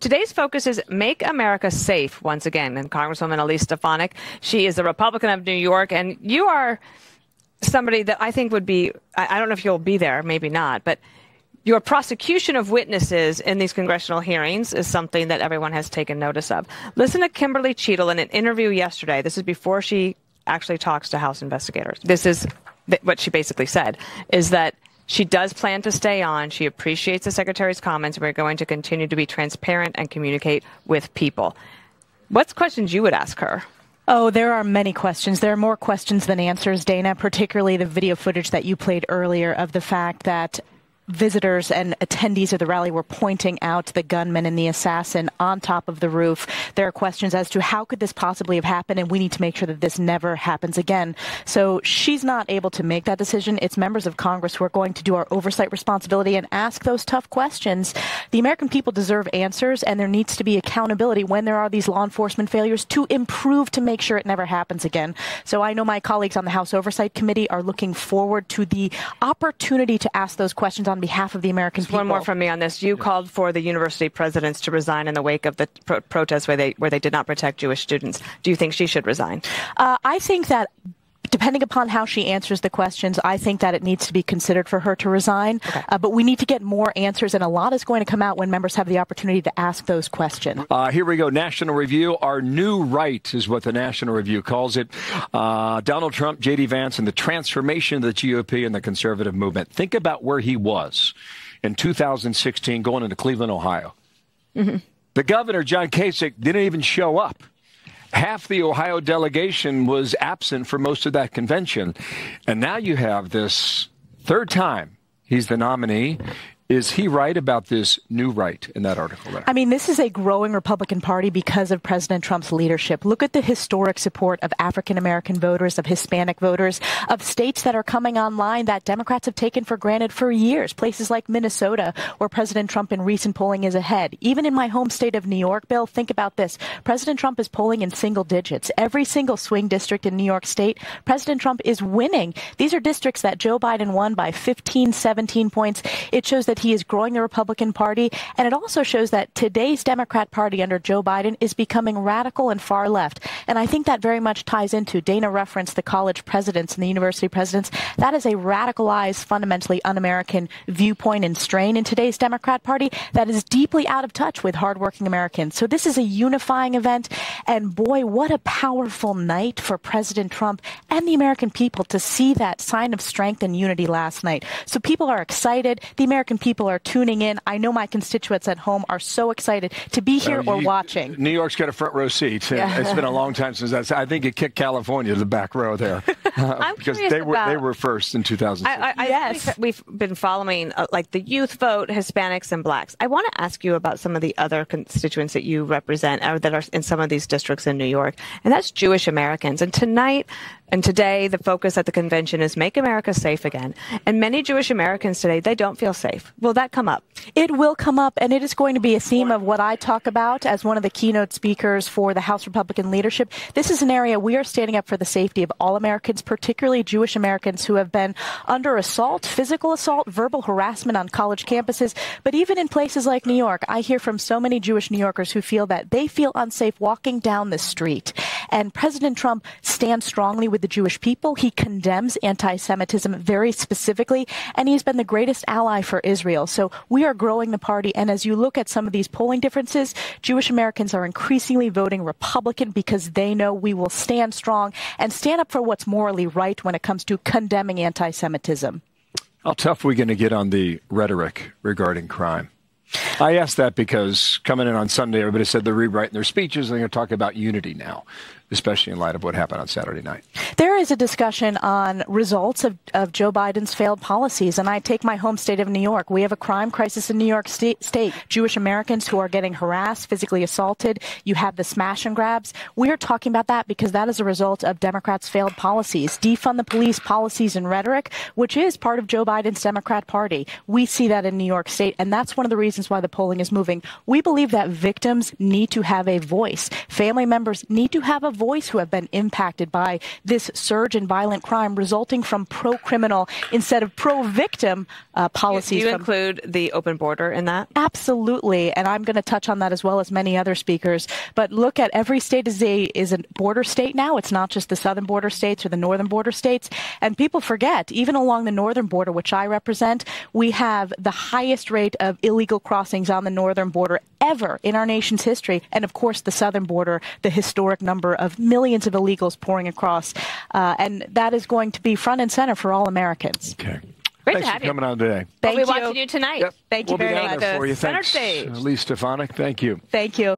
Today's focus is Make America Safe once again. And Congresswoman Elise Stefanik, she is a Republican of New York, and you are somebody that I think would be, I don't know if you'll be there, maybe not, but your prosecution of witnesses in these congressional hearings is something that everyone has taken notice of. Listen to Kimberly Cheadle in an interview yesterday. This is before she actually talks to House investigators. This is what she basically said, is that she does plan to stay on. She appreciates the Secretary's comments. We're going to continue to be transparent and communicate with people. What's questions you would ask her? Oh, there are many questions. There are more questions than answers, Dana, particularly the video footage that you played earlier of the fact that visitors and attendees of the rally were pointing out the gunman and the assassin on top of the roof. There are questions as to how could this possibly have happened, and we need to make sure that this never happens again. So she's not able to make that decision. It's members of Congress who are going to do our oversight responsibility and ask those tough questions. The American people deserve answers, and there needs to be accountability when there are these law enforcement failures to improve to make sure it never happens again. So I know my colleagues on the House Oversight Committee are looking forward to the opportunity to ask those questions on behalf of the American people. One more from me on this. You called for the university presidents to resign in the wake of the protests where they did not protect Jewish students. Do you think she should resign? I think that depending upon how she answers the questions, I think that it needs to be considered for her to resign. Okay. But we need to get more answers, and a lot is going to come out when members have the opportunity to ask those questions. Here we go. National Review. Our new right is what the National Review calls it. Donald Trump, J.D. Vance, and the transformation of the GOP and the conservative movement. Think about where he was in 2016 going into Cleveland, Ohio. Mm-hmm. The governor, John Kasich, didn't even show up. Half the Ohio delegation was absent for most of that convention. And now you have this third time he's the nominee. Is he right about this new right in that article there? I mean, this is a growing Republican Party because of President Trump's leadership. Look at the historic support of African-American voters, of Hispanic voters, of states that are coming online that Democrats have taken for granted for years. Places like Minnesota, where President Trump in recent polling is ahead. Even in my home state of New York, Bill, think about this. President Trump is polling in single digits. Every single swing district in New York State, President Trump is winning. These are districts that Joe Biden won by 15, 17 points. It shows that he is growing the Republican Party, and it also shows that today's Democrat Party under Joe Biden is becoming radical and far left. And I think that very much ties into, Dana referenced the college presidents and the university presidents. That is a radicalized, fundamentally un-American viewpoint and strain in today's Democrat Party that is deeply out of touch with hardworking Americans. So this is a unifying event, and boy, what a powerful night for President Trump and the American people to see that sign of strength and unity last night. So people are excited. The American people are tuning in. I know my constituents at home are so excited to be here or watching. New York's got a front row seat. Yeah. It's been a long time since that's. I think it kicked California to the back row there because they were first in 2006. Yes, we've been following like the youth vote, Hispanics and blacks. I want to ask you about some of the other constituents that you represent or that are in some of these districts in New York, and that's Jewish Americans. And tonight and today, the focus at the convention is Make America Safe Again. And many Jewish Americans today, they don't feel safe. Will that come up? It will come up, and it is going to be a theme of what I talk about as one of the keynote speakers for the House Republican leadership. This is an area we are standing up for the safety of all Americans, particularly Jewish Americans who have been under assault, physical assault, verbal harassment on college campuses. But even in places like New York, I hear from so many Jewish New Yorkers who feel that they feel unsafe walking down the street. And President Trump stands strongly with the Jewish people. He condemns anti-Semitism very specifically, and he's been the greatest ally for Israel. So we are growing the party, and as you look at some of these polling differences, Jewish Americans are increasingly voting Republican because they know we will stand strong and stand up for what's morally right when it comes to condemning anti-Semitism. How tough are we going to get on the rhetoric regarding crime? I asked that because coming in on Sunday, everybody said they're rewriting their speeches and they're going to talk about unity now, especially in light of what happened on Saturday night. There is a discussion on results of Joe Biden's failed policies, and I take my home state of New York. We have a crime crisis in New York State. Jewish Americans who are getting harassed, physically assaulted. You have the smash and grabs. We are talking about that because that is a result of Democrats' failed policies. Defund the police policies and rhetoric, which is part of Joe Biden's Democrat Party. We see that in New York State, and that's one of the reasons why the polling is moving. We believe that victims need to have a voice. Family members need to have a voice voice who have been impacted by this surge in violent crime resulting from pro-criminal instead of pro-victim policies. Do you include the open border in that? Absolutely. And I'm going to touch on that as well as many other speakers. But look at every state is a border state now. It's not just the southern border states or the northern border states. And people forget, even along the northern border, which I represent, we have the highest rate of illegal crossings on the northern border ever in our nation's history. And of course, the southern border, the historic number of millions of illegals pouring across. And that is going to be front and center for all Americans. Okay. Great Thanks to have for coming on today. We'll be watching you tonight. Yep. Thank you very much. We'll be down there for you. Center Thanks, stage. Elise Stefanik. Thank you. Thank you.